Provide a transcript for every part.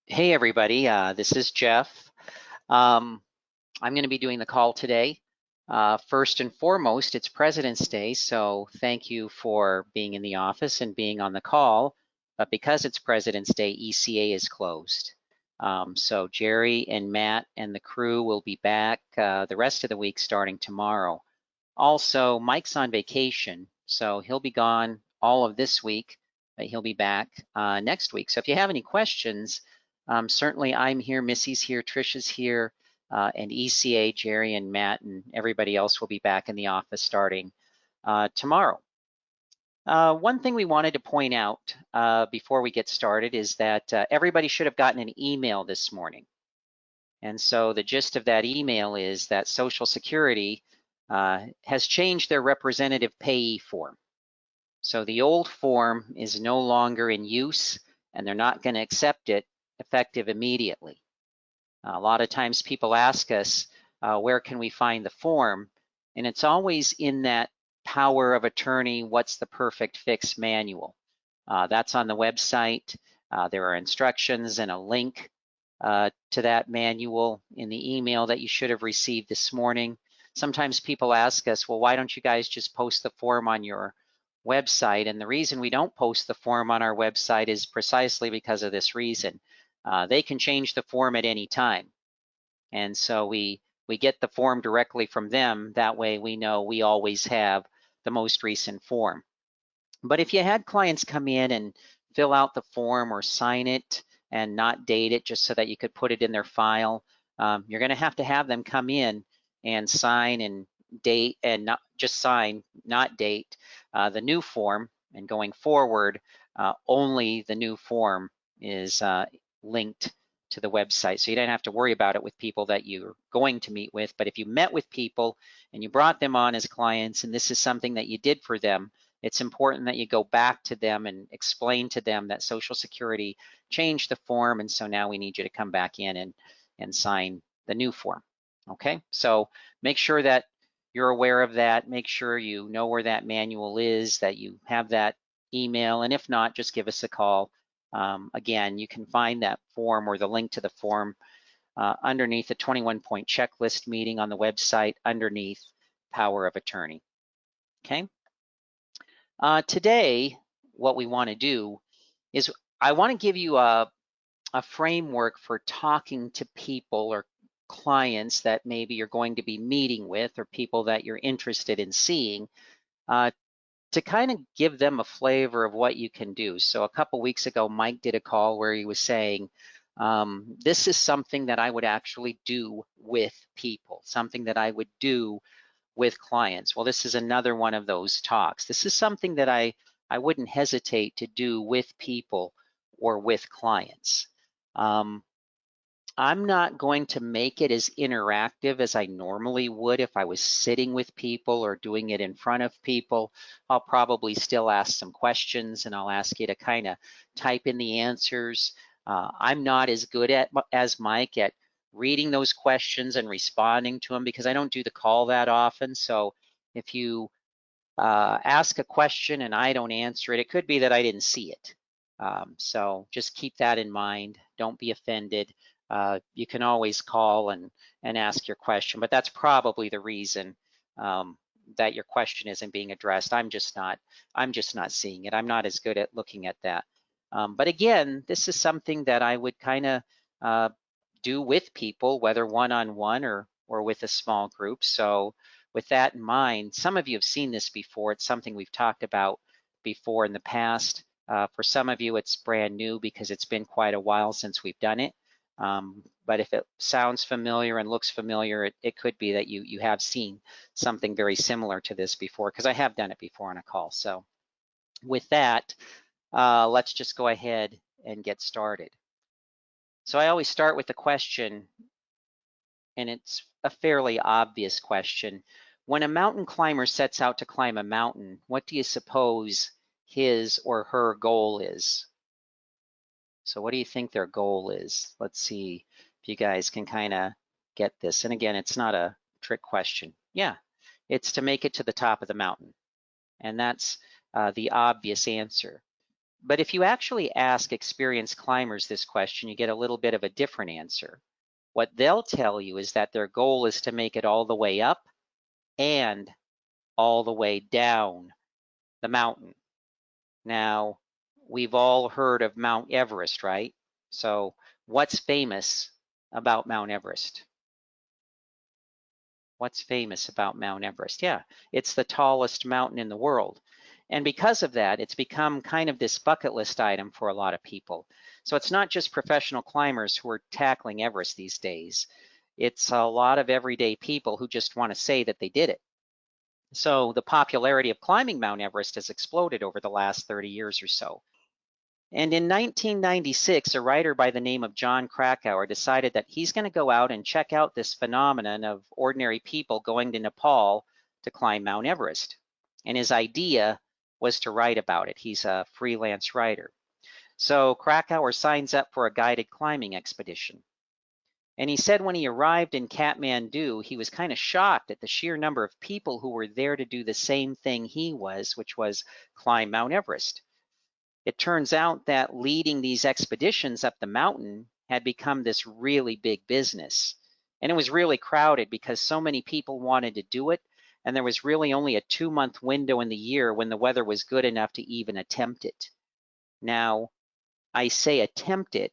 Hey everybody, this is Jeff. Um, I'm going to be doing the call today. First and foremost, it's President's Day, so thank you for being in the office and being on the call. But because it's President's Day, ECA is closed. So Jerry and Matt and the crew will be back the rest of the week starting tomorrow. Also, Mike's on vacation, so he'll be gone all of this week, but he'll be back next week. So if you have any questions, certainly I'm here, Missy's here, Trisha's here, and ECA, Jerry and Matt and everybody else will be back in the office starting tomorrow. One thing we wanted to point out before we get started is that everybody should have gotten an email this morning. And so the gist of that email is that Social Security has changed their representative payee form. So the old form is no longer in use and they're not going to accept it effective immediately. A lot of times people ask us, where can we find the form? And it's always in that power of attorney, what's the perfect fix manual. That's on the website. There are instructions and a link to that manual in the email that you should have received this morning. Sometimes people ask us, well, why don't you guys just post the form on your website? And the reason we don't post the form on our website is precisely because of this reason. They can change the form at any time. And so we get the form directly from them. That way we know we always have the most recent form. But if you had clients come in and fill out the form or sign it and not date it just so that you could put it in their file, you're going to have them come in and sign and date, and not just sign, not date the new form. And going forward, only the new form is linked to the website. So you don't have to worry about it with people that you're going to meet with. But if you met with people and you brought them on as clients and this is something that you did for them, it's important that you go back to them and explain to them that Social Security changed the form, and so now we need you to come back in and sign the new form. Okay, so make sure that you're aware of that. Make sure you know where that manual is, that you have that email, and if not, just give us a call. Again, you can find that form or the link to the form underneath the 21-point checklist meeting on the website underneath Power of Attorney. Okay. Today, what we want to do is I want to give you a framework for talking to people or clients that maybe you're going to be meeting with or people that you're interested in seeing to kind of give them a flavor of what you can do. So a couple weeks ago, Mike did a call where he was saying, this is something that I would actually do with people, something that I would do with clients. Well, this is another one of those talks. This is something that I wouldn't hesitate to do with people or with clients. I'm not going to make it as interactive as I normally would if I was sitting with people or doing it in front of people. I'll probably still ask some questions and I'll ask you to kind of type in the answers. I'm not as good as Mike at reading those questions and responding to them because I don't do the call that often. So if you ask a question and I don't answer it, it could be that I didn't see it. So just keep that in mind. Don't be offended. You can always call and ask your question, but that's probably the reason that your question isn't being addressed. I'm just not seeing it. I'm not as good at looking at that. But again, this is something that I would kind of do with people, whether one-on-one or with a small group. So with that in mind, some of you have seen this before. It's something we've talked about before in the past. For some of you, it's brand new because it's been quite a while since we've done it. But if it sounds familiar and looks familiar, it could be that you have seen something very similar to this before, because I have done it before on a call. So with that, let's just go ahead and get started. So I always start with the question, and it's a fairly obvious question. When a mountain climber sets out to climb a mountain, what do you suppose his or her goal is? So what do you think their goal is? Let's see if you guys can kind of get this. And again, it's not a trick question. Yeah, it's to make it to the top of the mountain. And that's the obvious answer. But if you actually ask experienced climbers this question, you get a little bit of a different answer. What they'll tell you is that their goal is to make it all the way up and all the way down the mountain. Now, we've all heard of Mount Everest, right? So what's famous about Mount Everest? What's famous about Mount Everest? Yeah, it's the tallest mountain in the world. And because of that, it's become kind of this bucket list item for a lot of people. So it's not just professional climbers who are tackling Everest these days. It's a lot of everyday people who just want to say that they did it. So the popularity of climbing Mount Everest has exploded over the last 30 years or so. And in 1996, a writer by the name of Jon Krakauer decided that he's going to go out and check out this phenomenon of ordinary people going to Nepal to climb Mount Everest. And his idea was to write about it. He's a freelance writer. So Krakauer signs up for a guided climbing expedition. And he said when he arrived in Kathmandu, he was kind of shocked at the sheer number of people who were there to do the same thing he was, which was climb Mount Everest. It turns out that leading these expeditions up the mountain had become this really big business. And it was really crowded because so many people wanted to do it. And there was really only a 2-month window in the year when the weather was good enough to even attempt it. Now, I say attempt it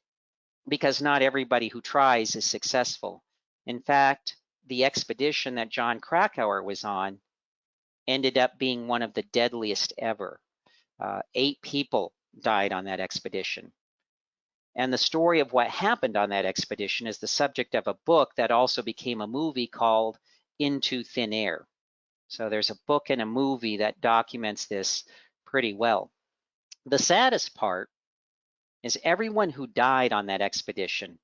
because not everybody who tries is successful. In fact, the expedition that Jon Krakauer was on ended up being one of the deadliest ever. 8 people died on that expedition. And the story of what happened on that expedition is the subject of a book that also became a movie called Into Thin Air. So there's a book and a movie that documents this pretty well. The saddest part is everyone who died on that expedition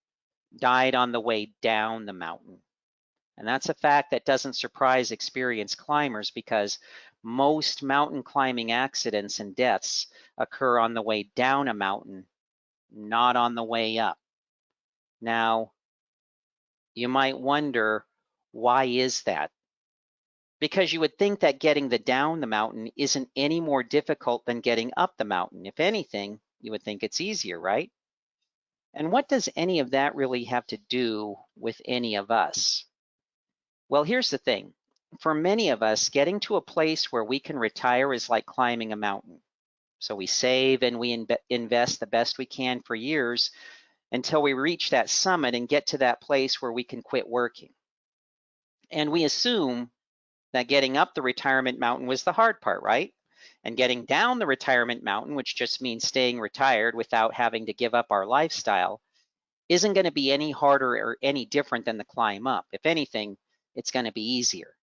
died on the way down the mountain. And that's a fact that doesn't surprise experienced climbers because most mountain climbing accidents and deaths occur on the way down a mountain, not on the way up. Now, you might wonder, why is that? Because you would think that getting down the mountain isn't any more difficult than getting up the mountain. If anything, you would think it's easier, right? And what does any of that really have to do with any of us? Well, here's the thing. For many of us, getting to a place where we can retire is like climbing a mountain. So we save and we invest the best we can for years until we reach that summit and get to that place where we can quit working. And we assume that getting up the retirement mountain was the hard part, right? And getting down the retirement mountain, which just means staying retired without having to give up our lifestyle, isn't going to be any harder or any different than the climb up. If anything, it's going to be easier.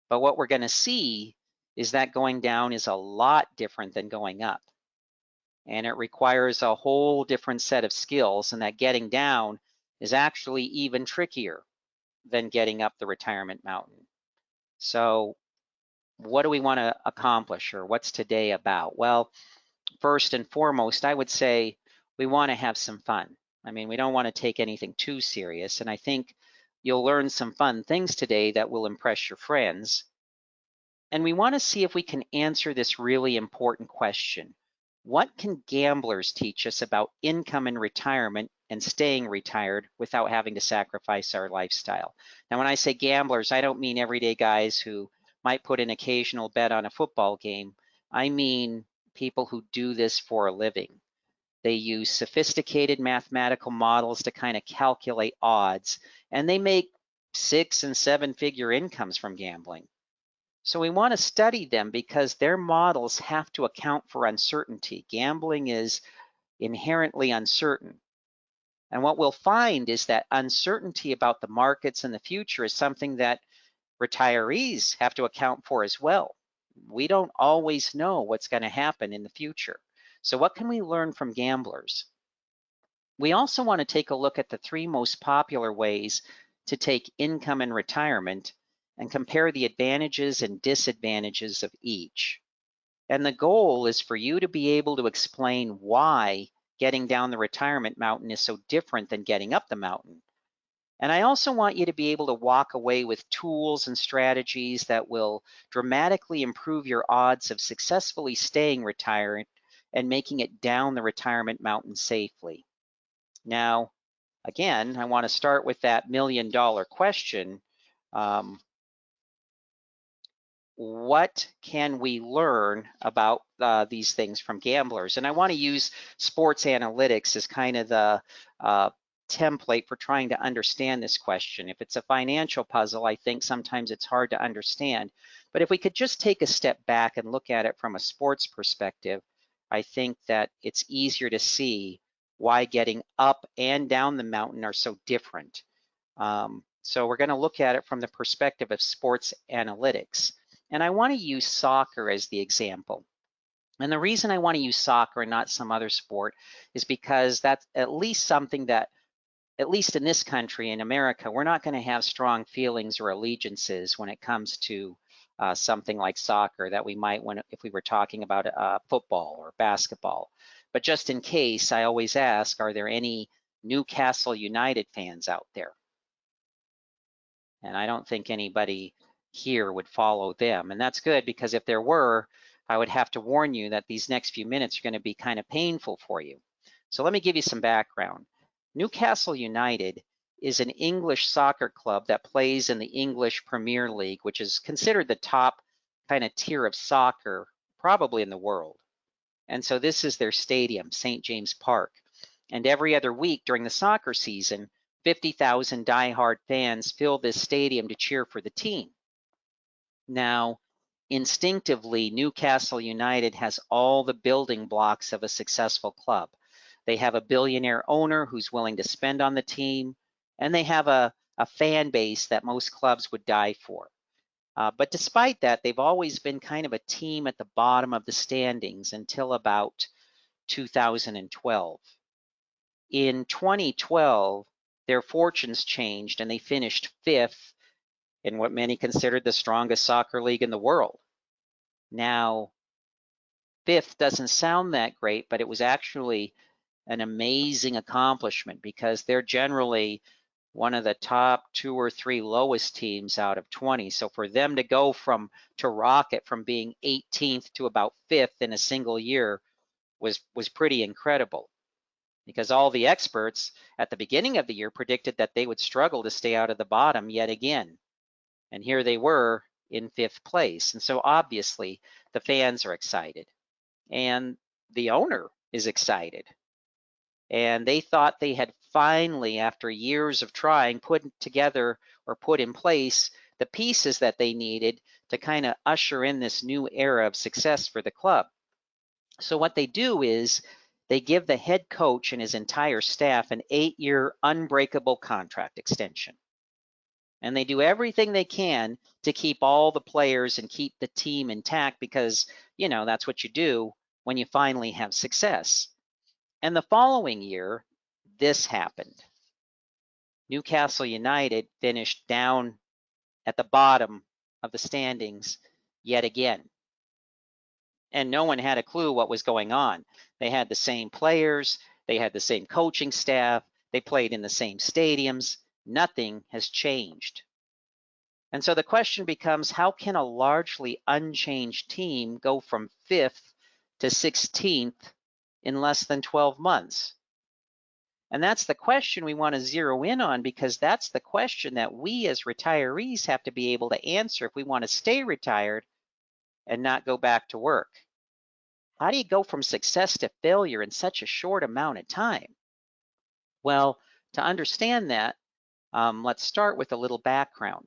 But what we're going to see is that going down is a lot different than going up. And it requires a whole different set of skills, and that getting down is actually even trickier than getting up the retirement mountain. So what do we want to accomplish, or what's today about? Well, first and foremost, I would say we want to have some fun. I mean, we don't want to take anything too serious, and I think you'll learn some fun things today that will impress your friends. And we want to see if we can answer this really important question. What can gamblers teach us about income and retirement and staying retired without having to sacrifice our lifestyle? Now, when I say gamblers, I don't mean everyday guys who might put an occasional bet on a football game. I mean people who do this for a living. They use sophisticated mathematical models to kind of calculate odds, and they make 6- and 7-figure incomes from gambling. So we want to study them because their models have to account for uncertainty. Gambling is inherently uncertain. And what we'll find is that uncertainty about the markets and the future is something that retirees have to account for as well. We don't always know what's going to happen in the future. So what can we learn from gamblers? We also want to take a look at the 3 most popular ways to take income in retirement and compare the advantages and disadvantages of each. And the goal is for you to be able to explain why getting down the retirement mountain is so different than getting up the mountain. And I also want you to be able to walk away with tools and strategies that will dramatically improve your odds of successfully staying retired and making it down the retirement mountain safely. Now, again, I want to start with that million-dollar question. What can we learn about these things from gamblers? And I want to use sports analytics as kind of the template for trying to understand this question. If it's a financial puzzle, I think sometimes it's hard to understand. But if we could just take a step back and look at it from a sports perspective, I think that it's easier to see why getting up and down the mountain are so different. So we're going to look at it from the perspective of sports analytics. And I want to use soccer as the example. And the reason I want to use soccer and not some other sport is because that's at least something that, at least in this country, in America, we're not going to have strong feelings or allegiances when it comes to something like soccer that we might if we were talking about football or basketball. But just in case, I always ask, are there any Newcastle United fans out there? And I don't think anybody here would follow them. And that's good, because if there were, I would have to warn you that these next few minutes are going to be kind of painful for you. So let me give you some background. Newcastle United is an English soccer club that plays in the English Premier League, which is considered the top kind of tier of soccer probably in the world. And so this is their stadium, St. James Park. And every other week during the soccer season, 50,000 diehard fans fill this stadium to cheer for the team. Now, instinctively, Newcastle United has all the building blocks of a successful club. They have a billionaire owner who's willing to spend on the team, and they have a fan base that most clubs would die for. But despite that, they've always been kind of a team at the bottom of the standings until about 2012. In 2012, their fortunes changed and they finished 5th in what many considered the strongest soccer league in the world. Now, 5th doesn't sound that great, but it was actually an amazing accomplishment because they're generally one of the top 2 or 3 lowest teams out of 20. So for them to go to rocket from being 18th to about 5th in a single year was pretty incredible, because all the experts at the beginning of the year predicted that they would struggle to stay out of the bottom yet again. And here they were in 5th place. And so obviously the fans are excited and the owner is excited. And they thought they had finally, after years of trying, put together or put in place the pieces that they needed to kind of usher in this new era of success for the club. So what they do is they give the head coach and his entire staff an 8-year unbreakable contract extension. And they do everything they can to keep all the players and keep the team intact because, you know, that's what you do when you finally have success. And the following year, this happened. Newcastle United finished down at the bottom of the standings yet again. And no one had a clue what was going on. They had the same players, they had the same coaching staff, they played in the same stadiums. Nothing has changed. And so the question becomes, how can a largely unchanged team go from 5th to 16th in less than 12 months? And that's the question we want to zero in on, because that's the question that we as retirees have to be able to answer if we want to stay retired and not go back to work. How do you go from success to failure in such a short amount of time? Well, to understand that, let's start with a little background.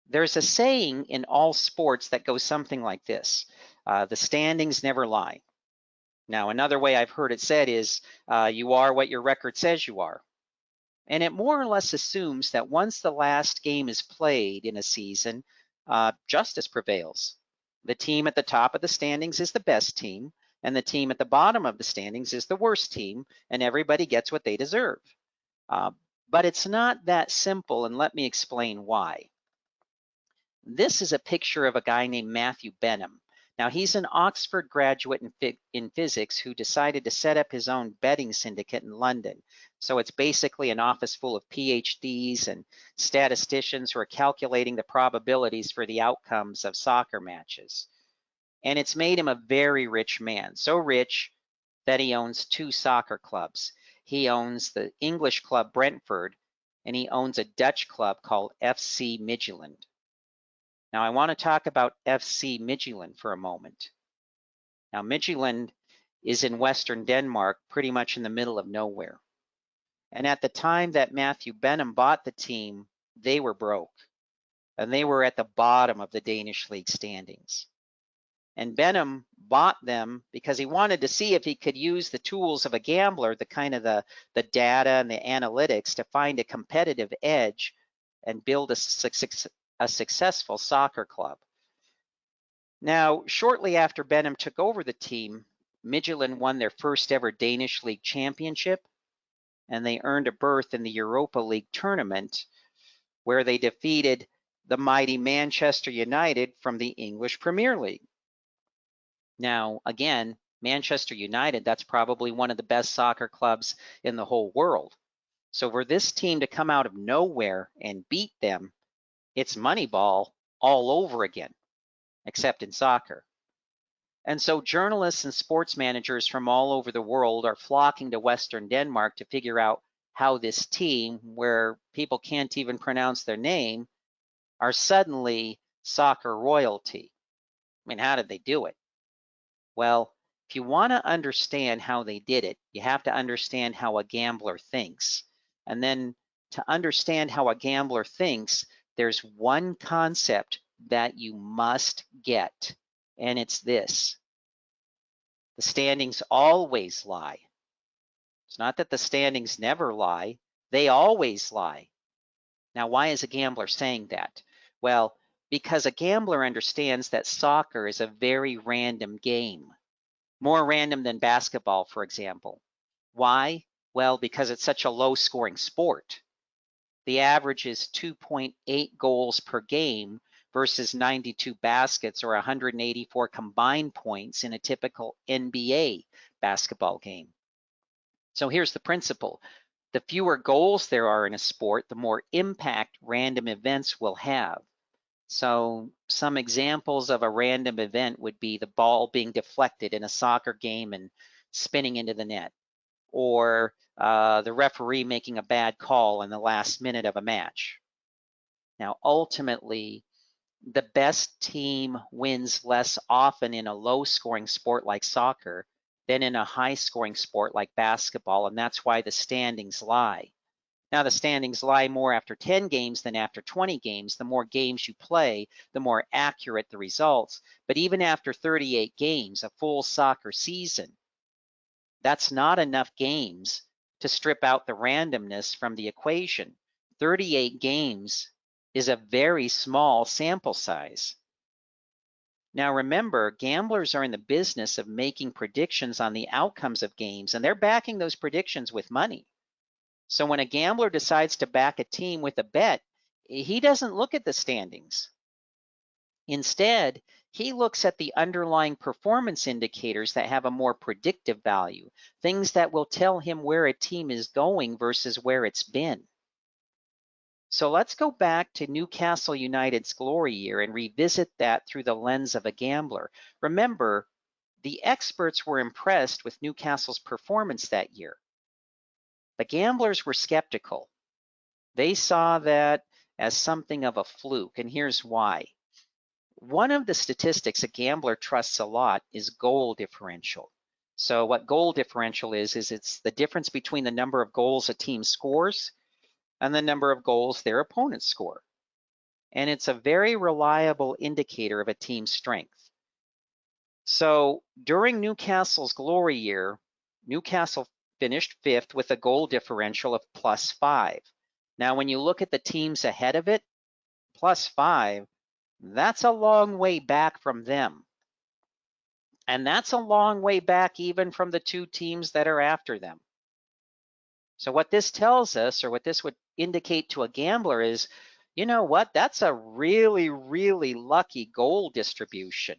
There's a saying in all sports that goes something like this: the standings never lie. Now, another way I've heard it said is, you are what your record says you are. And it more or less assumes that once the last game is played in a season, justice prevails. The team at the top of the standings is the best team, and the team at the bottom of the standings is the worst team, and everybody gets what they deserve. But it's not that simple, and let me explain why. This is a picture of a guy named Matthew Benham. Now, he's an Oxford graduate in physics who decided to set up his own betting syndicate in London. So it's basically an office full of PhDs and statisticians who are calculating the probabilities for the outcomes of soccer matches. And it's made him a very rich man, so rich that he owns 2 soccer clubs. He owns the English club Brentford, and he owns a Dutch club called FC Midtjylland. Now I want to talk about FC Midtjylland for a moment. Now Midtjylland is in Western Denmark, pretty much in the middle of nowhere. And at the time that Matthew Benham bought the team, they were broke. And they were at the bottom of the Danish league standings. And Benham bought them because he wanted to see if he could use the tools of a gambler, the kind of the data and the analytics to find a competitive edge and build a successful soccer club. Now, shortly after Benham took over the team, Midtjylland won their first ever Danish League championship, and they earned a berth in the Europa League tournament, where they defeated the mighty Manchester United from the English Premier League. Now, again, Manchester United, that's probably one of the best soccer clubs in the whole world. So for this team to come out of nowhere and beat them, it's Moneyball all over again, except in soccer. And so journalists and sports managers from all over the world are flocking to Western Denmark to figure out how this team, where people can't even pronounce their name, are suddenly soccer royalty. I mean, how did they do it? Well, if you want to understand how they did it, you have to understand how a gambler thinks. And then to understand how a gambler thinks, there's one concept that you must get, and it's this. The standings always lie. It's not that the standings never lie, they always lie. Now, why is a gambler saying that? Well, because a gambler understands that soccer is a very random game. More random than basketball, for example. Why? Well, because it's such a low-scoring sport. The average is 2.8 goals per game versus 92 baskets or 184 combined points in a typical NBA basketball game. So here's the principle. The fewer goals there are in a sport, the more impact random events will have. So some examples of a random event would be the ball being deflected in a soccer game and spinning into the net, or the referee making a bad call in the last minute of a match. Now, ultimately, the best team wins less often in a low-scoring sport like soccer than in a high-scoring sport like basketball, and that's why the standings lie. Now, the standings lie more after 10 games than after 20 games. The more games you play, the more accurate the results. But even after 38 games, a full soccer season, that's not enough games to strip out the randomness from the equation. 38 games is a very small sample size. Now remember, gamblers are in the business of making predictions on the outcomes of games, and they're backing those predictions with money. So when a gambler decides to back a team with a bet, he doesn't look at the standings. Instead, he looks at the underlying performance indicators that have a more predictive value, things that will tell him where a team is going versus where it's been. So let's go back to Newcastle United's glory year and revisit that through the lens of a gambler. Remember, the experts were impressed with Newcastle's performance that year. The gamblers were skeptical. They saw that as something of a fluke, and here's why. One of the statistics a gambler trusts a lot is goal differential. So what goal differential is it's the difference between the number of goals a team scores and the number of goals their opponents score. And it's a very reliable indicator of a team's strength. So during Newcastle's glory year, Newcastle finished 5th with a goal differential of +5. Now, when you look at the teams ahead of it, +5, that's a long way back from them. And that's a long way back even from the 2 teams that are after them. So what this tells us, or what this would indicate to a gambler is, you know what, that's a really, really lucky goal distribution.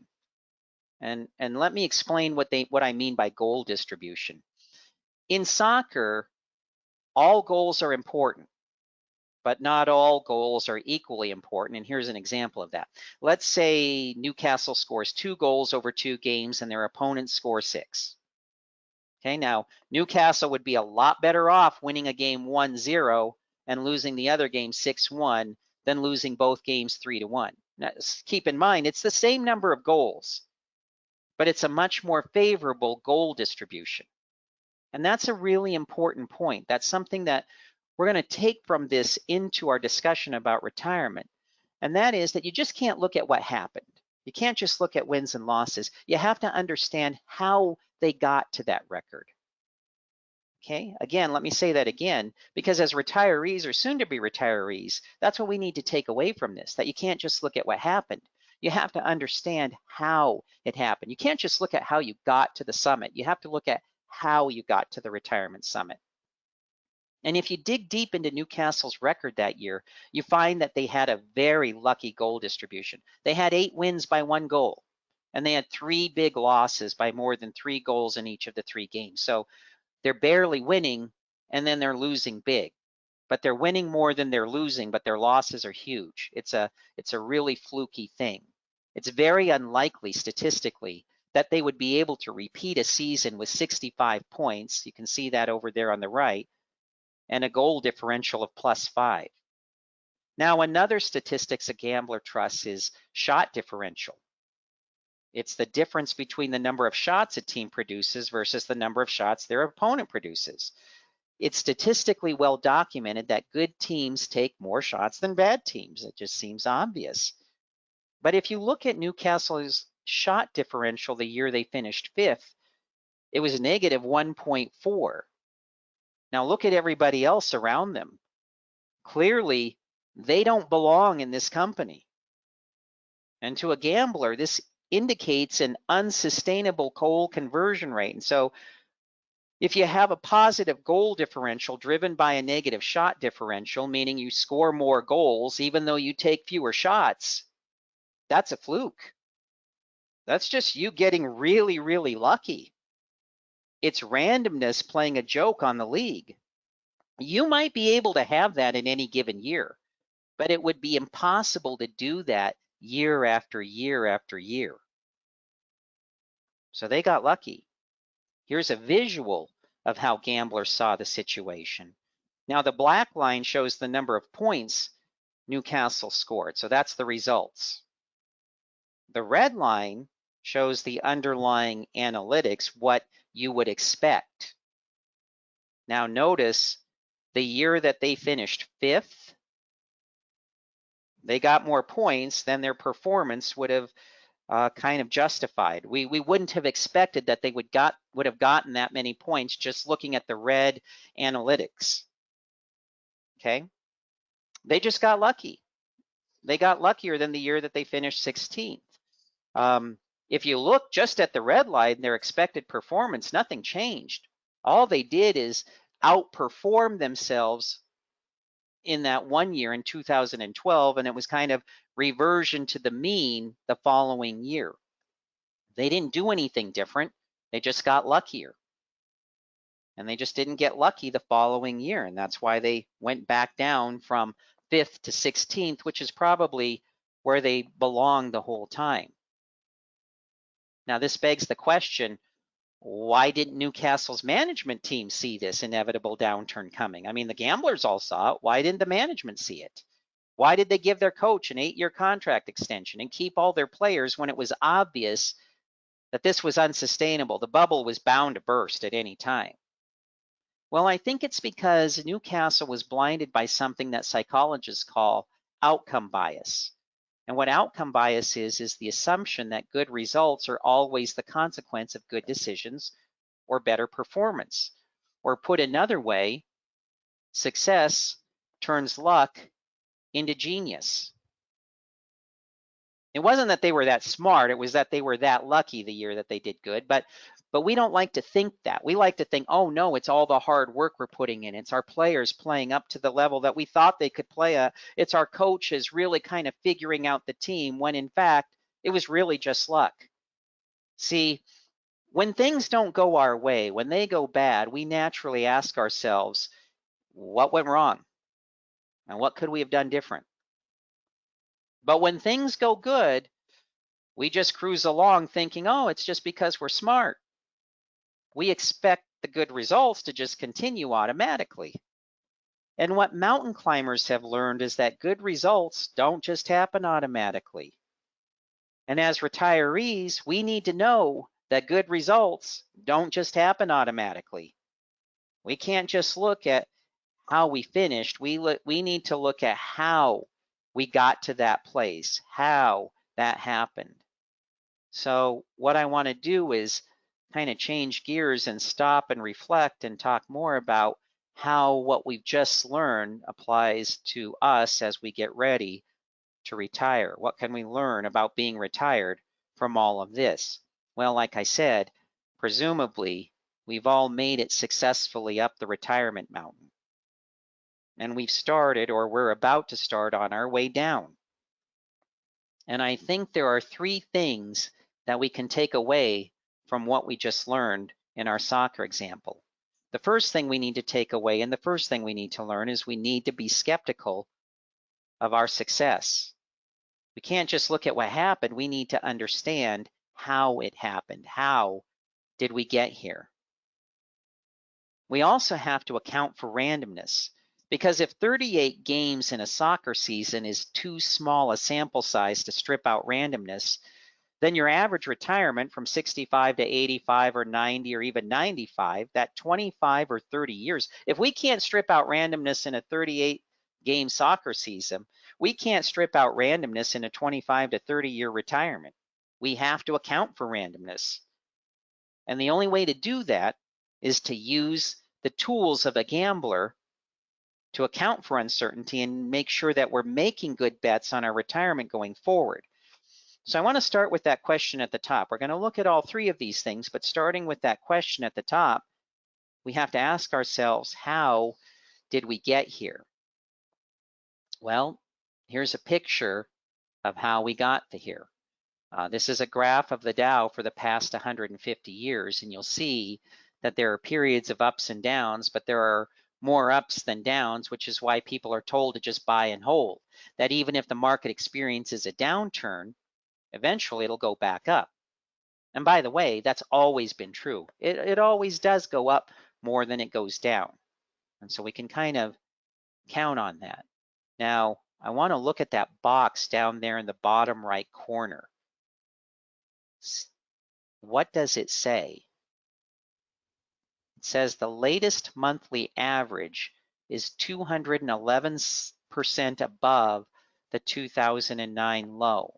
And let me explain what I mean by goal distribution. In soccer, all goals are important. but not all goals are equally important. And here's an example of that. Let's say Newcastle scores 2 goals over 2 games and their opponents score 6. Okay, now Newcastle would be a lot better off winning a game 1-0 and losing the other game 6-1 than losing both games 3-1. Now, keep in mind, it's the same number of goals, but it's a much more favorable goal distribution. And that's a really important point. That's something that we're going to take from this into our discussion about retirement. And that is that you just can't look at what happened. You can't just look at wins and losses. You have to understand how they got to that record. Okay, again, let me say that again, because as retirees or soon to be retirees, that's what we need to take away from this, that you can't just look at what happened. You have to understand how it happened. You can't just look at how you got to the summit. You have to look at how you got to the retirement summit. And if you dig deep into Newcastle's record that year, you find that they had a very lucky goal distribution. They had 8 wins by 1 goal, and they had 3 big losses by more than 3 goals in each of the 3 games. So they're barely winning, and then they're losing big. But they're winning more than they're losing, but their losses are huge. It's a really fluky thing. It's very unlikely statistically that they would be able to repeat a season with 65 points. You can see that over there on the right, and a goal differential of +5. Now, another statistics a gambler trusts is shot differential. It's the difference between the number of shots a team produces versus the number of shots their opponent produces. It's statistically well documented that good teams take more shots than bad teams. It just seems obvious. But if you look at Newcastle's shot differential the year they finished 5th, it was negative 1.4. Now look at everybody else around them. Clearly, they don't belong in this company. And to a gambler, this indicates an unsustainable goal conversion rate. And so if you have a positive goal differential driven by a negative shot differential, meaning you score more goals even though you take fewer shots, that's a fluke. That's just you getting really, really lucky. It's randomness playing a joke on the league. You might be able to have that in any given year, but it would be impossible to do that year after year after year. So they got lucky. Here's a visual of how gamblers saw the situation. Now the black line shows the number of points Newcastle scored, so that's the results. The red line shows the underlying analytics, what you would expect. Now notice the year that they finished 5th, they got more points than their performance would have kind of justified. We wouldn't have expected that they would have gotten that many points just looking at the red analytics. Okay, they just got lucky. They got luckier than the year that they finished 16th. If you look just at the red line, their expected performance, nothing changed. All they did is outperform themselves in that one year in 2012, and it was kind of reversion to the mean the following year. They didn't do anything different. They just got luckier. And they just didn't get lucky the following year. And that's why they went back down from 5th to 16th, which is probably where they belonged the whole time. Now, this begs the question, why didn't Newcastle's management team see this inevitable downturn coming? I mean, the gamblers all saw it. Why didn't the management see it? Why did they give their coach an 8-year contract extension and keep all their players when it was obvious that this was unsustainable? The bubble was bound to burst at any time. Well, I think it's because Newcastle was blinded by something that psychologists call outcome bias. And what outcome bias is the assumption that good results are always the consequence of good decisions or better performance. Or put another way, success turns luck into genius. It wasn't that they were that smart, it was that they were that lucky the year that they did good, but we don't like to think that. We like to think, oh no, it's all the hard work we're putting in. It's our players playing up to the level that we thought they could play at. It's our coaches really kind of figuring out the team, when in fact, it was really just luck. See, when things don't go our way, when they go bad, we naturally ask ourselves, what went wrong? And what could we have done different? But when things go good, we just cruise along thinking, oh, it's just because we're smart. We expect the good results to just continue automatically. And what mountain climbers have learned is that good results don't just happen automatically. And as retirees, we need to know that good results don't just happen automatically. We can't just look at how we finished. We need to look at how we got to that place, how that happened. So what I want to do is kind of change gears and stop and reflect and talk more about how what we've just learned applies to us as we get ready to retire. What can we learn about being retired from all of this? Well, like I said, presumably we've all made it successfully up the retirement mountain. And we've started, or we're about to start, on our way down. And I think there are three things that we can take away from what we just learned in our soccer example. The first thing we need to take away, and the first thing we need to learn, is we need to be skeptical of our success. We can't just look at what happened. We need to understand how it happened. How did we get here? We also have to account for randomness, because if 38 games in a soccer season is too small a sample size to strip out randomness, then your average retirement from 65 to 85 or 90 or even 95, that 25 or 30 years, if we can't strip out randomness in a 38 game soccer season, we can't strip out randomness in a 25 to 30 year retirement. We have to account for randomness. And the only way to do that is to use the tools of a gambler to account for uncertainty and make sure that we're making good bets on our retirement going forward. So I want to start with that question at the top. We're going to look at all three of these things, but starting with that question at the top, we have to ask ourselves, how did we get here? Well, here's a picture of how we got to here. This is a graph of the Dow for the past 150 years, and you'll see that there are periods of ups and downs, but there are more ups than downs, which is why people are told to just buy and hold. That even if the market experiences a downturn, eventually it'll go back up. And by the way, that's always been true. It always does go up more than it goes down. And so we can kind of count on that. Now, I want to look at that box down there in the bottom right corner. What does it say? It says the latest monthly average is 211% above the 2009 low.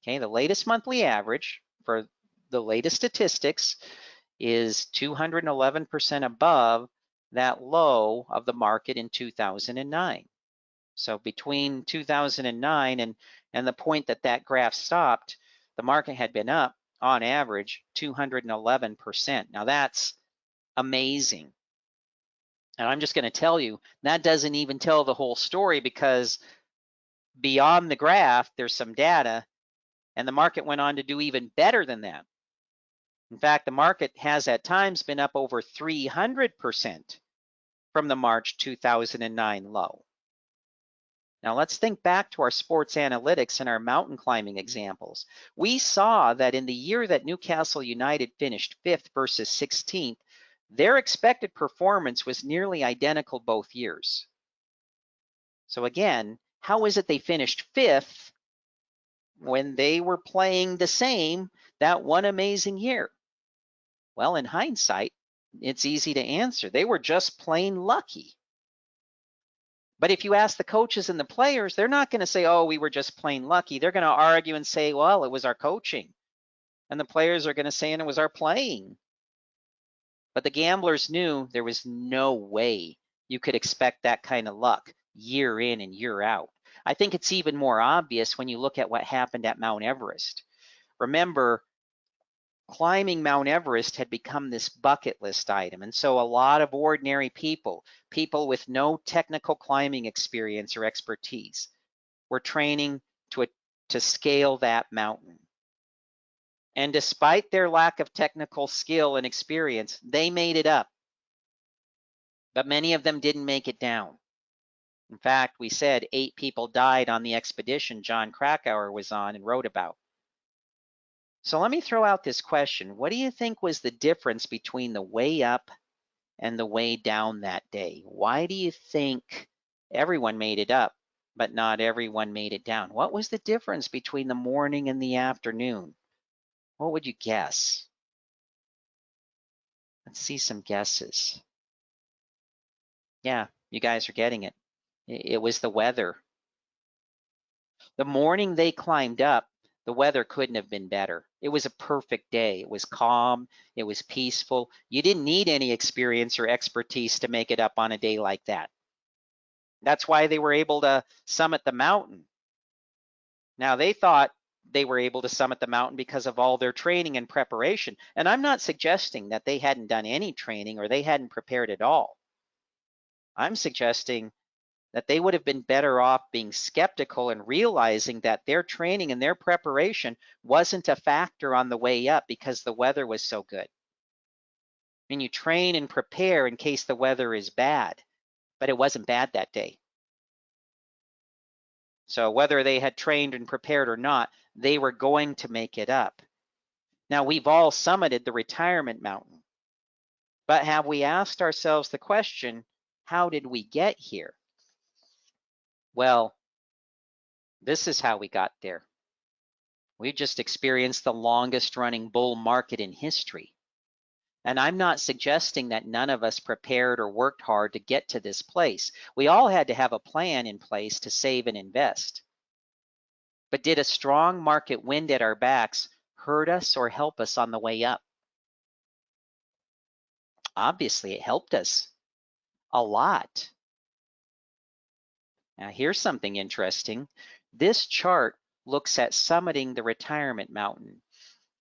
Okay, the latest monthly average for the latest statistics is 211% above that low of the market in 2009. So between 2009 and the point that that graph stopped, the market had been up on average 211%. Now that's amazing. And I'm just going to tell you, that doesn't even tell the whole story, because beyond the graph, there's some data, and the market went on to do even better than that. In fact, the market has at times been up over 300% from the March 2009 low. Now let's think back to our sports analytics and our mountain climbing examples. We saw that in the year that Newcastle United finished 5th versus 16th, their expected performance was nearly identical both years. So again, how is it they finished 5th when they were playing the same that one amazing year? Well, in hindsight, it's easy to answer. They were just plain lucky. But if you ask the coaches and the players, they're not going to say, oh, we were just plain lucky. They're going to argue and say, well, it was our coaching. And the players are going to say, and it was our playing. But the gamblers knew there was no way you could expect that kind of luck year in and year out. I think it's even more obvious when you look at what happened at Mount Everest. Remember, climbing Mount Everest had become this bucket list item. And so a lot of ordinary people with no technical climbing experience or expertise, were training to scale that mountain. And despite their lack of technical skill and experience, they made it up. But many of them didn't make it down. In fact, we said 8 people died on the expedition John Krakauer was on and wrote about. So let me throw out this question. What do you think was the difference between the way up and the way down that day? Why do you think everyone made it up, but not everyone made it down? What was the difference between the morning and the afternoon? What would you guess? Let's see some guesses. Yeah, you guys are getting it. It was the weather. The morning they climbed up, the weather couldn't have been better. It was a perfect day. It was calm. It was peaceful. You didn't need any experience or expertise to make it up on a day like that. That's why they were able to summit the mountain. Now, they thought they were able to summit the mountain because of all their training and preparation. And I'm not suggesting that they hadn't done any training or they hadn't prepared at all. I'm suggesting that they would have been better off being skeptical and realizing that their training and their preparation wasn't a factor on the way up because the weather was so good. I mean, you train and prepare in case the weather is bad, but it wasn't bad that day. So whether they had trained and prepared or not, they were going to make it up. Now, we've all summited the retirement mountain, but have we asked ourselves the question, how did we get here? Well, this is how we got there. We just experienced the longest running bull market in history. And I'm not suggesting that none of us prepared or worked hard to get to this place. We all had to have a plan in place to save and invest. But did a strong market wind at our backs hurt us or help us on the way up? Obviously, it helped us a lot. Now, here's something interesting. This chart looks at summiting the retirement mountain.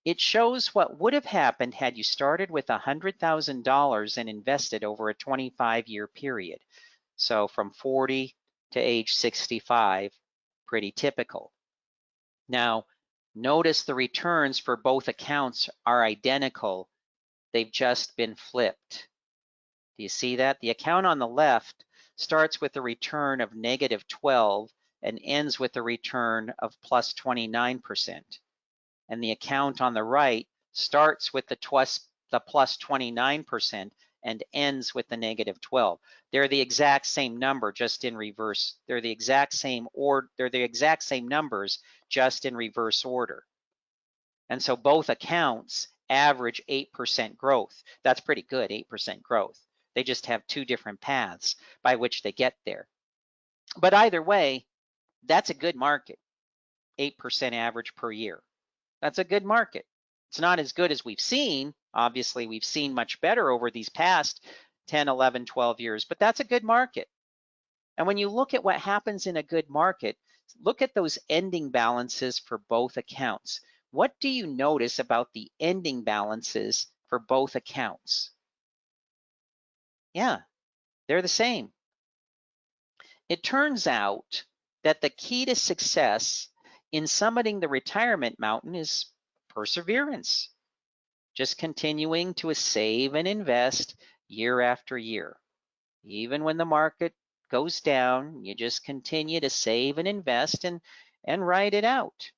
It shows what would have happened had you started with $100,000 and invested over a 25-year period. So from 40 to age 65, pretty typical. Now, notice the returns for both accounts are identical. They've just been flipped. Do you see that? The account on the left starts with a return of -12 and ends with a return of plus 29%. And the account on the right starts with the plus 29% and ends with the -12. They're the exact same number, just in reverse. They're the exact same numbers, just in reverse order. And so both accounts average 8% growth. That's pretty good, 8% growth. They just have two different paths by which they get there. But either way, that's a good market, 8% average per year. That's a good market. It's not as good as we've seen. Obviously, we've seen much better over these past 10, 11, 12 years, but that's a good market. And when you look at what happens in a good market, look at those ending balances for both accounts. What do you notice about the ending balances for both accounts? Yeah, they're the same. It turns out that the key to success in summiting the retirement mountain is perseverance. Just continuing to save and invest year after year. Even when the market goes down, you just continue to save and invest and ride it out.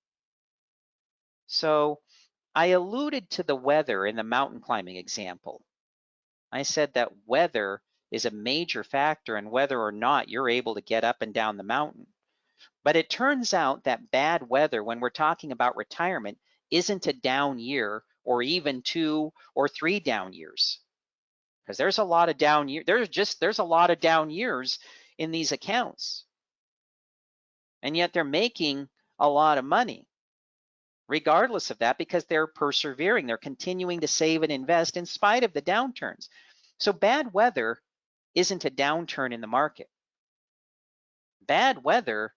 So I alluded to the weather in the mountain climbing example. I said that weather is a major factor in whether or not you're able to get up and down the mountain. But it turns out that bad weather, when we're talking about retirement, isn't a down year or even 2 or 3 down years. Because there's a lot of down years. There's a lot of down years in these accounts. And yet they're making a lot of money regardless of that, because they're persevering. They're continuing to save and invest in spite of the downturns. So bad weather isn't a downturn in the market. Bad weather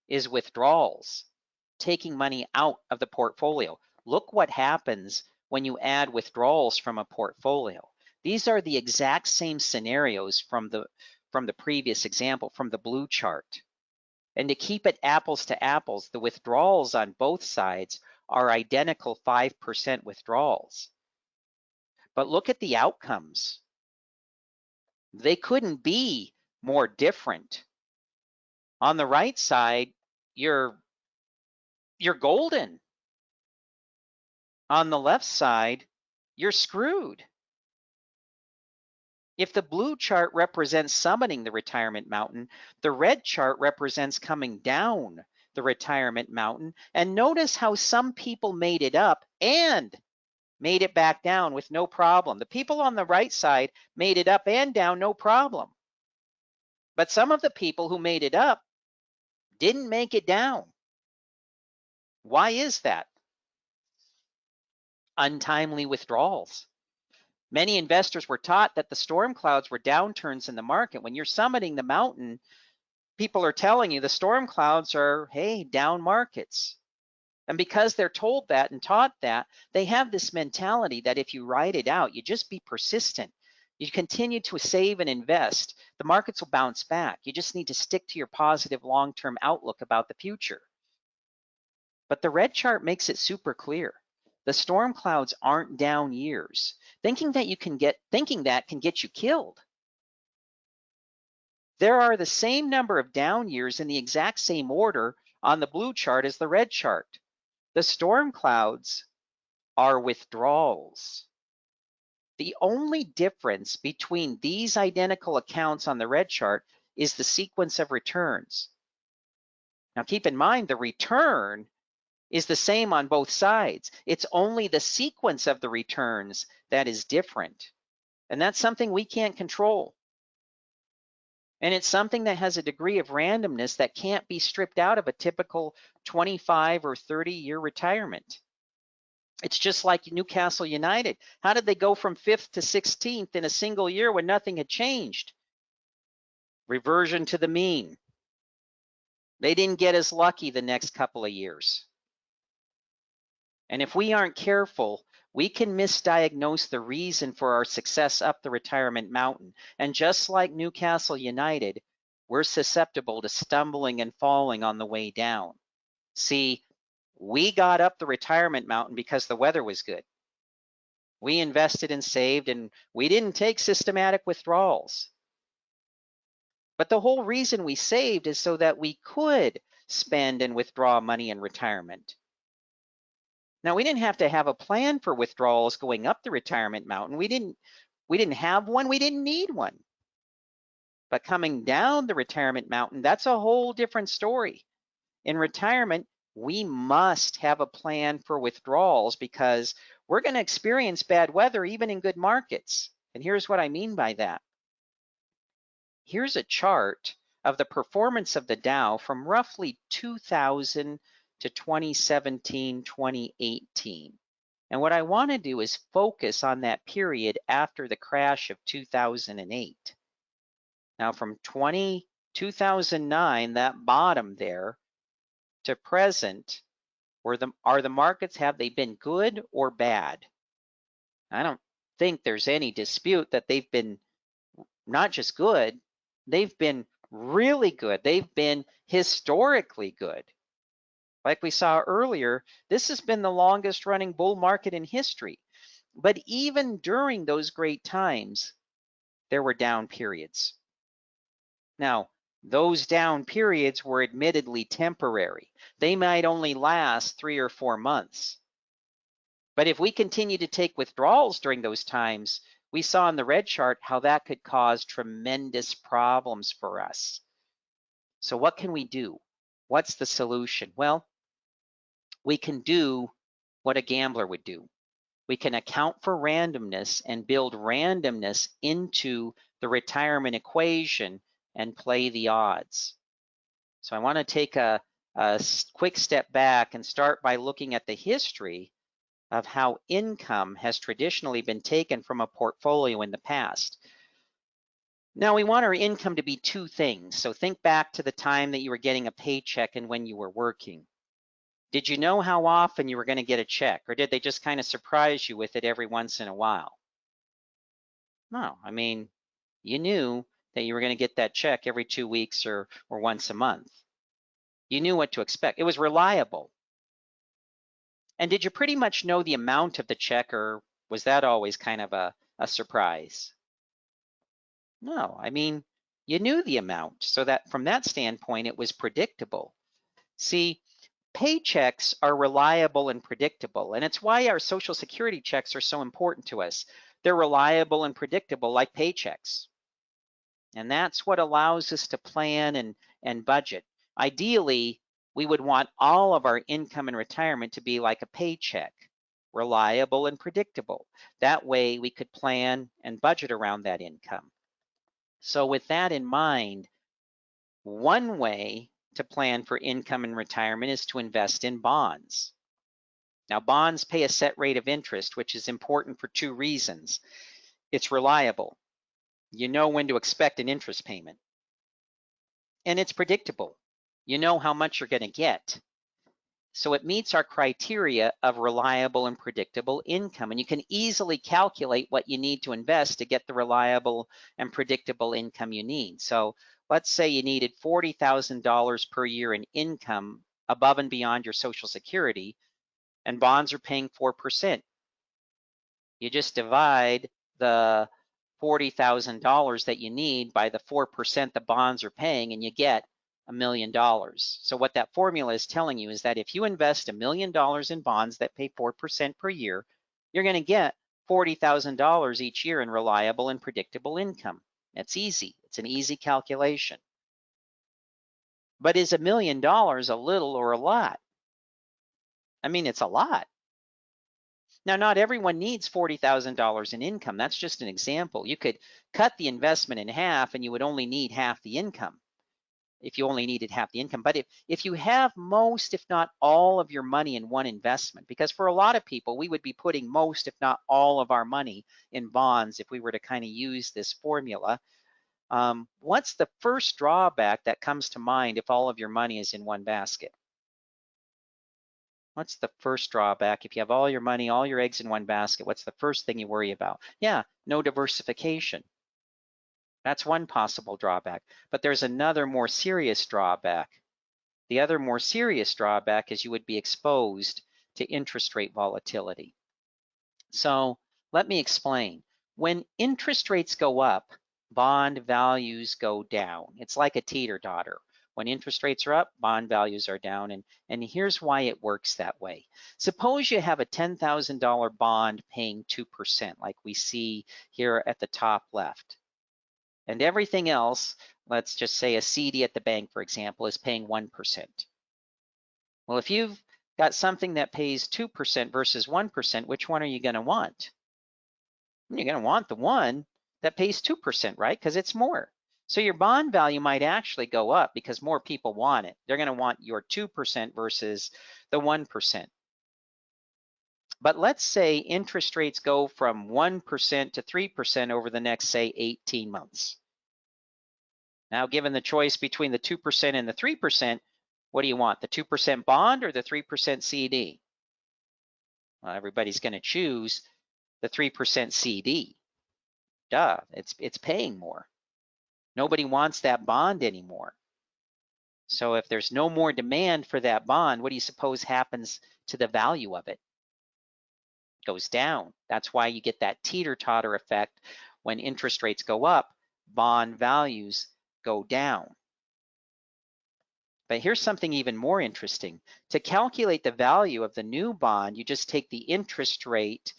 is withdrawals, taking money out of the portfolio. Look what happens when you add withdrawals from a portfolio. These are the exact same scenarios from the previous example, from the blue chart. And to keep it apples to apples, the withdrawals on both sides are identical 5% withdrawals. But look at the outcomes. They couldn't be more different. On the right side, you're golden. On the left side, you're screwed. If the blue chart represents summiting the retirement mountain, the red chart represents coming down the retirement mountain. And notice how some people made it up and made it back down with no problem. The people on the right side made it up and down, no problem. But some of the people who made it up didn't make it down. Why is that? Untimely withdrawals. Many investors were taught that the storm clouds were downturns in the market. When you're summiting the mountain, people are telling you the storm clouds are, hey, down markets. And because they're told that and taught that, they have this mentality that if you ride it out, you just be persistent. You continue to save and invest. The markets will bounce back. You just need to stick to your positive long-term outlook about the future. But the red chart makes it super clear. The storm clouds aren't down years. Thinking that can get you killed. There are the same number of down years in the exact same order on the blue chart as the red chart. The storm clouds are withdrawals. The only difference between these identical accounts on the red chart is the sequence of returns. Now keep in mind, the return is the same on both sides. It's only the sequence of the returns that is different. And that's something we can't control. And it's something that has a degree of randomness that can't be stripped out of a typical 25 or 30-year retirement. It's just like Newcastle United. How did they go from 5th to 16th in a single year when nothing had changed? Reversion to the mean. They didn't get as lucky the next couple of years. And if we aren't careful, we can misdiagnose the reason for our success up the retirement mountain. And just like Newcastle United, we're susceptible to stumbling and falling on the way down. See, we got up the retirement mountain because the weather was good. We invested and saved, and we didn't take systematic withdrawals. But the whole reason we saved is so that we could spend and withdraw money in retirement. Now, we didn't have to have a plan for withdrawals going up the retirement mountain. We didn't have one, we didn't need one. But coming down the retirement mountain, that's a whole different story. In retirement, we must have a plan for withdrawals because we're going to experience bad weather even in good markets. And here's what I mean by that. Here's a chart of the performance of the Dow from roughly 2000 to 2017, 2018. And what I want to do is focus on that period after the crash of 2008. Now from 2009, that bottom there, to present, are the markets, have they been good or bad? I don't think there's any dispute that they've been not just good, they've been really good. They've been historically good. Like we saw earlier, this has been the longest running bull market in history. But even during those great times, there were down periods. Now, those down periods were admittedly temporary. They might only last 3 or 4 months. But if we continue to take withdrawals during those times, we saw in the red chart how that could cause tremendous problems for us. So what can we do? What's the solution? Well, we can do what a gambler would do. We can account for randomness and build randomness into the retirement equation and play the odds. So I want to take a quick step back and start by looking at the history of how income has traditionally been taken from a portfolio in the past. Now we want our income to be two things. So think back to the time that you were getting a paycheck and when you were working. Did you know how often you were going to get a check, or did they just kind of surprise you with it every once in a while? No, I mean, you knew that you were going to get that check every 2 weeks or once a month. You knew what to expect. It was reliable. And did you pretty much know the amount of the check, or was that always kind of a surprise? No, I mean, You knew the amount, so that from that standpoint, it was predictable. See, paychecks are reliable and predictable, and it's why our Social Security checks are so important to us. They're reliable and predictable like paychecks. And that's what allows us to plan and budget. Ideally, we would want all of our income in retirement to be like a paycheck, reliable and predictable. That way we could plan and budget around that income. So with that in mind, one way to plan for income in retirement is to invest in bonds. Now, bonds pay a set rate of interest, which is important for two reasons. It's reliable. You know when to expect an interest payment. And it's predictable. You know how much you're going to get. So it meets our criteria of reliable and predictable income. And you can easily calculate what you need to invest to get the reliable and predictable income you need. So let's say you needed $40,000 per year in income above and beyond your Social Security, and bonds are paying 4%. You just divide the $40,000 that you need by the 4% the bonds are paying, and you get $1 million. So what that formula is telling you is that if you invest $1 million in bonds that pay 4% per year, you're going to get $40,000 each year in reliable and predictable income. It's easy. It's an easy calculation. But is $1 million a little or a lot? I mean, it's a lot. Now, not everyone needs $40,000 in income. That's just an example. You could cut the investment in half and you would only need half the income if you only needed half the income. But if you have most, if not all of your money in one investment, because for a lot of people, we would be putting most, if not all of our money in bonds if we were to kind of use this formula. What's the first drawback that comes to mind if all of your money is in one basket? What's the first drawback? If you have all your money, all your eggs in one basket, what's the first thing you worry about? Yeah, no diversification. That's one possible drawback. But there's another more serious drawback. The other more serious drawback is you would be exposed to interest rate volatility. So let me explain. When interest rates go up, bond values go down. It's like a teeter-totter. When interest rates are up, bond values are down, and here's why it works that way. Suppose you have a $10,000 bond paying 2%, like we see here at the top left. And everything else, let's just say a CD at the bank, for example, is paying 1%. Well, if you've got something that pays 2% versus 1%, which one are you going to want? You're going to want the one that pays 2%, right? Because it's more. So your bond value might actually go up because more people want it. They're going to want your 2% versus the 1%. But let's say interest rates go from 1% to 3% over the next, say, 18 months. Now, given the choice between the 2% and the 3%, what do you want, the 2% bond or the 3% CD? Well, everybody's going to choose the 3% CD. Duh, it's paying more. Nobody wants that bond anymore. So if there's no more demand for that bond, what do you suppose happens to the value of it? It goes down. That's why you get that teeter-totter effect. When interest rates go up, bond values go down. But here's something even more interesting. To calculate the value of the new bond, you just take the interest rate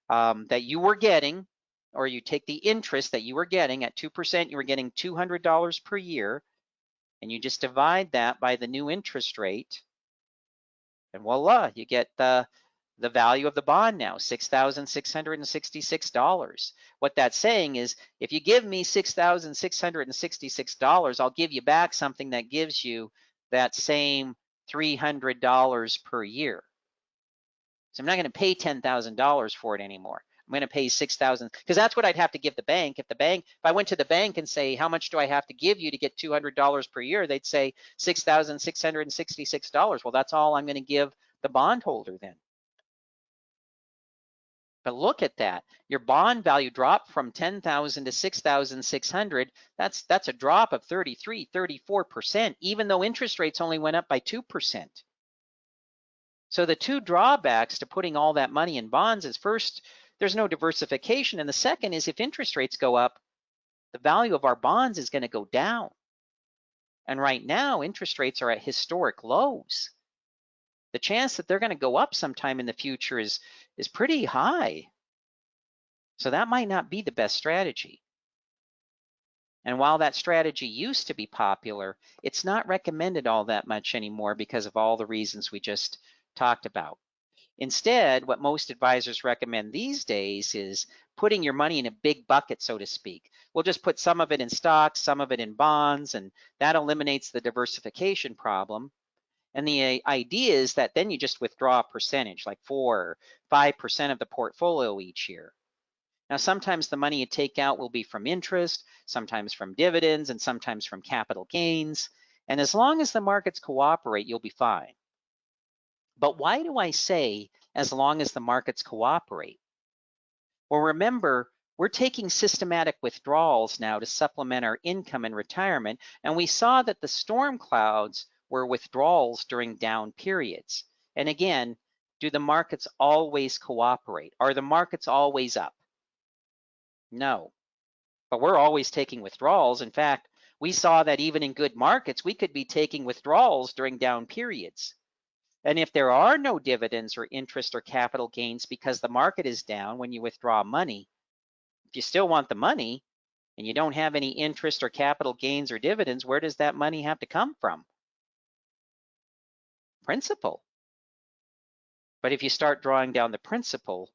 that you were getting, or you take the interest that you were getting at 2%, you were getting $200 per year, and you just divide that by the new interest rate, and voila, you get the value of the bond now, $6,666. What that's saying is, if you give me $6,666, I'll give you back something that gives you that same $300 per year. So I'm not going to pay $10,000 for it anymore. I'm going to pay $6,000 because that's what I'd have to give the bank. If I went to the bank and say, how much do I have to give you to get $200 per year? They'd say $6,666. Well, that's all I'm going to give the bondholder then. But look at that. Your bond value dropped from 10,000 to 6,600. That's a drop of 33, 34%, even though interest rates only went up by 2%. So the two drawbacks to putting all that money in bonds is, first, there's no diversification, and the second is if interest rates go up, the value of our bonds is going to go down. And right now, interest rates are at historic lows. The chance that they're going to go up sometime in the future is pretty high. So that might not be the best strategy. And while that strategy used to be popular, it's not recommended all that much anymore because of all the reasons we just talked about. Instead, what most advisors recommend these days is putting your money in a big bucket, so to speak. We'll just put some of it in stocks, some of it in bonds, and that eliminates the diversification problem. And the idea is that then you just withdraw a percentage, like 4 or 5% of the portfolio each year. Now, sometimes the money you take out will be from interest, sometimes from dividends, and sometimes from capital gains. And as long as the markets cooperate, you'll be fine. But why do I say as long as the markets cooperate? Well, remember, we're taking systematic withdrawals now to supplement our income in retirement, and we saw that the storm clouds were withdrawals during down periods. And again, do the markets always cooperate? Are the markets always up? No, but we're always taking withdrawals. In fact, we saw that even in good markets, we could be taking withdrawals during down periods. And if there are no dividends or interest or capital gains because the market is down when you withdraw money, if you still want the money and you don't have any interest or capital gains or dividends, where does that money have to come from? Principal. But if you start drawing down the principal,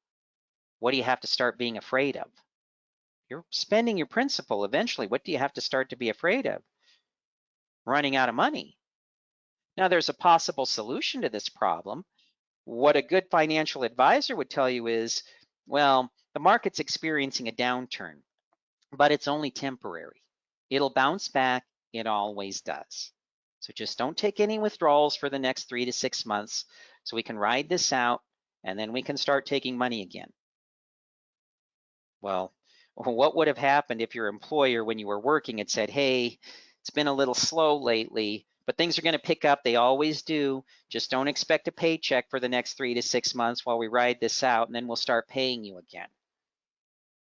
what do you have to start being afraid of? You're spending your principal eventually. What do you have to start to be afraid of? Running out of money. Now, there's a possible solution to this problem. What a good financial advisor would tell you is, well, the market's experiencing a downturn, but it's only temporary. It'll bounce back. It always does. So just don't take any withdrawals for the next 3 to 6 months so we can ride this out and then we can start taking money again. Well, what would have happened if your employer, when you were working, had said, hey, it's been a little slow lately, but things are going to pick up. They always do. Just don't expect a paycheck for the next 3 to 6 months while we ride this out, and then we'll start paying you again.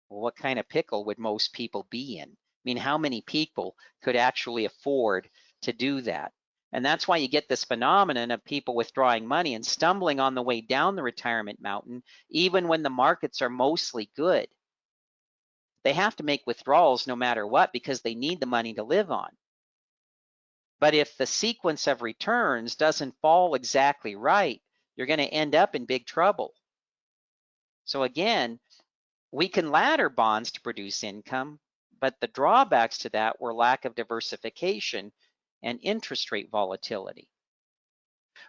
Well, what kind of pickle would most people be in? I mean, how many people could actually afford to do that? And that's why you get this phenomenon of people withdrawing money and stumbling on the way down the retirement mountain, even when the markets are mostly good. They have to make withdrawals no matter what because they need the money to live on. But if the sequence of returns doesn't fall exactly right, you're going to end up in big trouble. So again, we can ladder bonds to produce income, but the drawbacks to that were lack of diversification and interest rate volatility.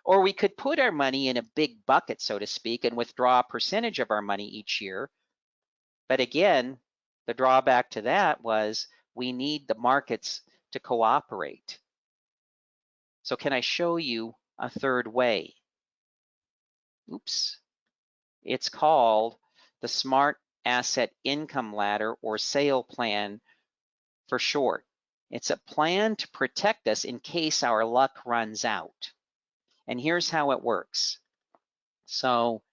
Or we could put our money in a big bucket, so to speak, and withdraw a percentage of our money each year. But again, the drawback to that was we need the markets to cooperate. So can I show you a third way? Oops. It's called the Smart Asset Income Ladder, or SAIL plan for short. It's a plan to protect us in case our luck runs out. And here's how it works. So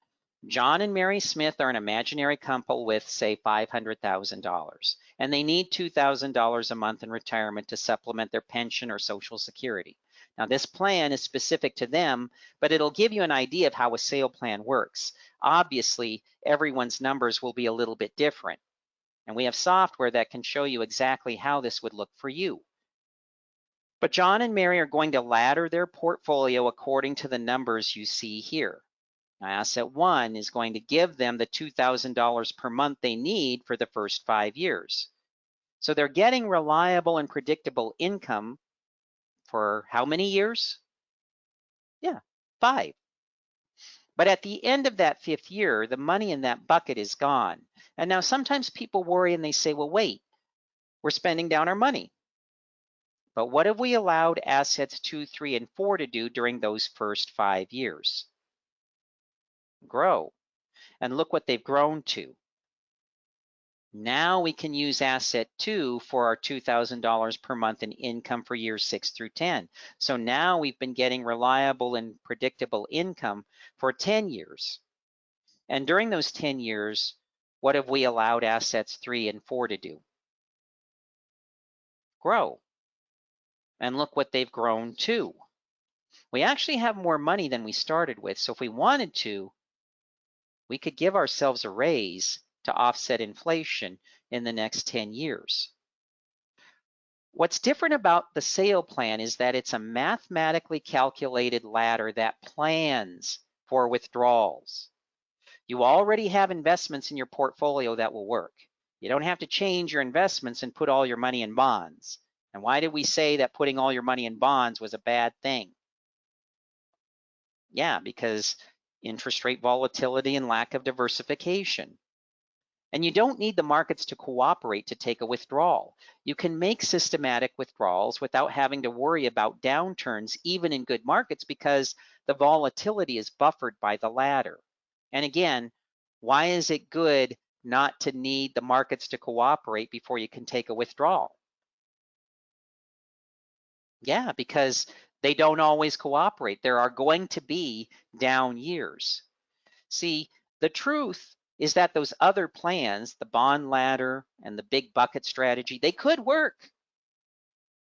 John and Mary Smith are an imaginary couple with, say, $500,000, and they need $2,000 a month in retirement to supplement their pension or Social Security. Now, this plan is specific to them, but it'll give you an idea of how a SAIL plan works. Obviously, everyone's numbers will be a little bit different, and we have software that can show you exactly how this would look for you. But John and Mary are going to ladder their portfolio according to the numbers you see here. Now, Asset 1 is going to give them the $2,000 per month they need for the first 5 years. So they're getting reliable and predictable income for how many years? Yeah, 5. But at the end of that 5th year, the money in that bucket is gone. And now sometimes people worry and they say, well, wait, we're spending down our money. But what have we allowed assets 2, 3, and 4 to do during those first 5 years? Grow. And look what they've grown to. Now we can use asset 2 for our $2,000 per month in income for years 6 through 10. So now we've been getting reliable and predictable income for 10 years. And during those 10 years, what have we allowed assets 3 and 4 to do? grow. And look what they've grown to. We actually have more money than we started with. So if we wanted to, we could give ourselves a raise to offset inflation in the next 10 years. What's different about the sale plan is that it's a mathematically calculated ladder that plans for withdrawals. You already have investments in your portfolio that will work. You don't have to change your investments and put all your money in bonds. And why did we say that putting all your money in bonds was a bad thing? Yeah, because interest rate volatility and lack of diversification. And you don't need the markets to cooperate to take a withdrawal. You can make systematic withdrawals without having to worry about downturns, even in good markets, because the volatility is buffered by the ladder. And again, why is it good not to need the markets to cooperate before you can take a withdrawal? Yeah, because they don't always cooperate. There are going to be down years. See, the truth is that those other plans, the bond ladder and the big bucket strategy, they could work.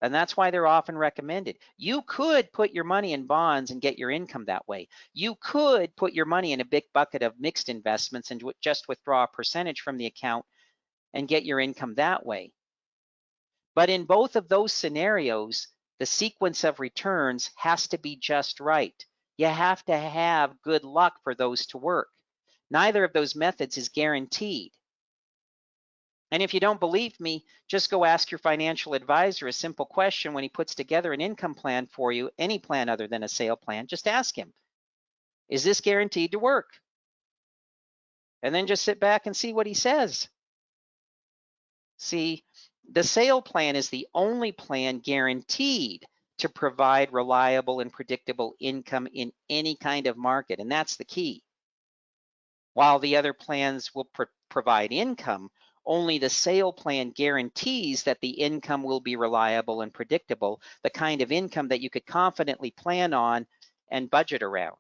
And that's why they're often recommended. You could put your money in bonds and get your income that way. You could put your money in a big bucket of mixed investments and just withdraw a percentage from the account and get your income that way. But in both of those scenarios, the sequence of returns has to be just right. You have to have good luck for those to work. Neither of those methods is guaranteed. And if you don't believe me, just go ask your financial advisor a simple question when he puts together an income plan for you, any plan other than a sale plan. Just ask him, is this guaranteed to work? And then just sit back and see what he says. See, the sale plan is the only plan guaranteed to provide reliable and predictable income in any kind of market, and that's the key. While the other plans will provide income, only the sale plan guarantees that the income will be reliable and predictable, the kind of income that you could confidently plan on and budget around.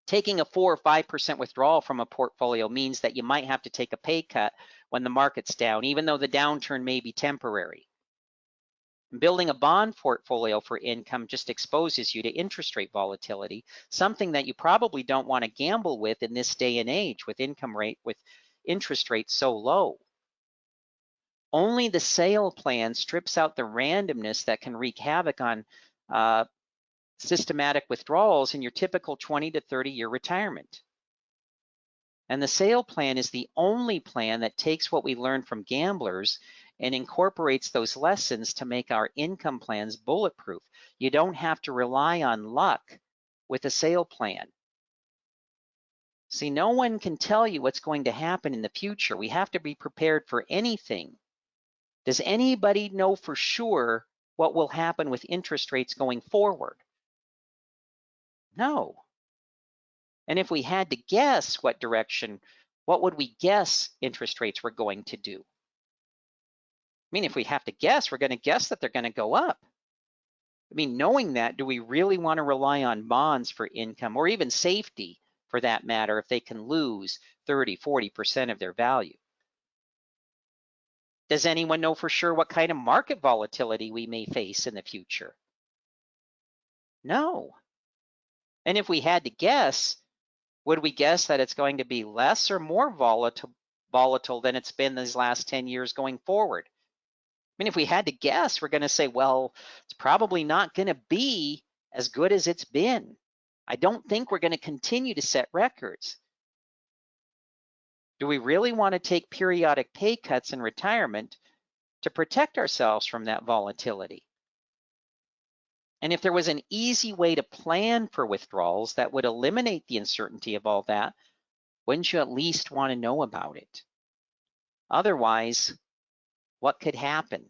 Taking a 4 or 5% withdrawal from a portfolio means that you might have to take a pay cut when the market's down, even though the downturn may be temporary. Building a bond portfolio for income just exposes you to interest rate volatility, something that you probably don't want to gamble with in this day and age with interest rates so low. Only the sale plan strips out the randomness that can wreak havoc on systematic withdrawals in your typical 20 to 30-year retirement. And the sale plan is the only plan that takes what we learned from gamblers and incorporates those lessons to make our income plans bulletproof. You don't have to rely on luck with a sale plan. See, no one can tell you what's going to happen in the future. We have to be prepared for anything. Does anybody know for sure what will happen with interest rates going forward? No. And if we had to guess what direction, what would we guess interest rates were going to do? I mean, if we have to guess, we're going to guess that they're going to go up. I mean, knowing that, do we really want to rely on bonds for income or even safety for that matter if they can lose 30, 40% of their value? Does anyone know for sure what kind of market volatility we may face in the future? No. And if we had to guess, would we guess that it's going to be less or more volatile than it's been these last 10 years going forward? I mean, if we had to guess, we're going to say, well, it's probably not going to be as good as it's been. I don't think we're going to continue to set records. Do we really want to take periodic pay cuts in retirement to protect ourselves from that volatility? And if there was an easy way to plan for withdrawals that would eliminate the uncertainty of all that, wouldn't you at least want to know about it? Otherwise, what could happen?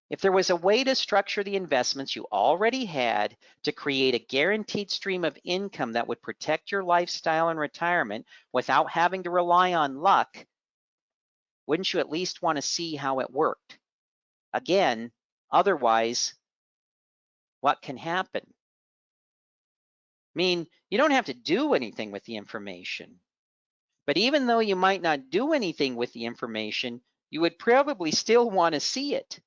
If there was a way to structure the investments you already had to create a guaranteed stream of income that would protect your lifestyle in retirement without having to rely on luck, wouldn't you at least want to see how it worked? Again, otherwise, what can happen? I mean, you don't have to do anything with the information. But even though you might not do anything with the information, you would probably still want to see it.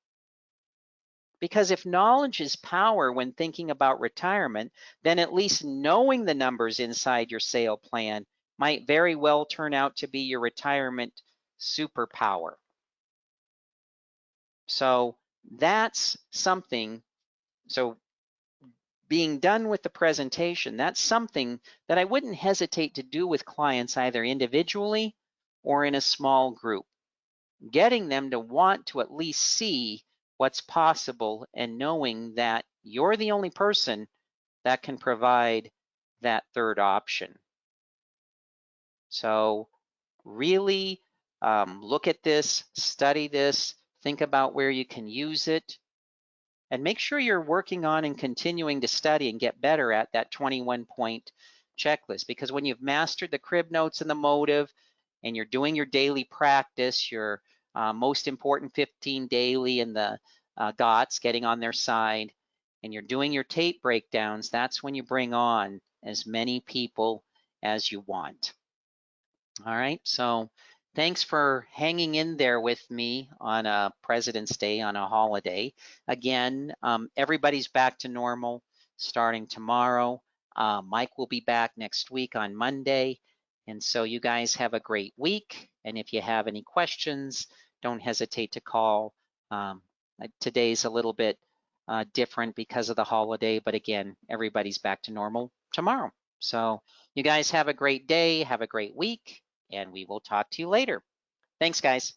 Because if knowledge is power when thinking about retirement, then at least knowing the numbers inside your sale plan might very well turn out to be your retirement superpower. So that's something, so being done with the presentation, that's something that I wouldn't hesitate to do with clients either individually or in a small group. Getting them to want to at least see what's possible and knowing that you're the only person that can provide that third option. So really look at this, study this, think about where you can use it, and make sure you're working on and continuing to study and get better at that 21-point checklist. Because when you've mastered the crib notes and the motive, and you're doing your daily practice, your most important 15 daily and the GOTS getting on their side, and you're doing your tape breakdowns, that's when you bring on as many people as you want. All right, so thanks for hanging in there with me on a President's Day, on a holiday. Again, everybody's back to normal starting tomorrow. Mike will be back next week on Monday. And so you guys have a great week. And if you have any questions, don't hesitate to call. Today's a little bit different because of the holiday, but again, everybody's back to normal tomorrow. So you guys have a great day, have a great week, and we will talk to you later. Thanks, guys.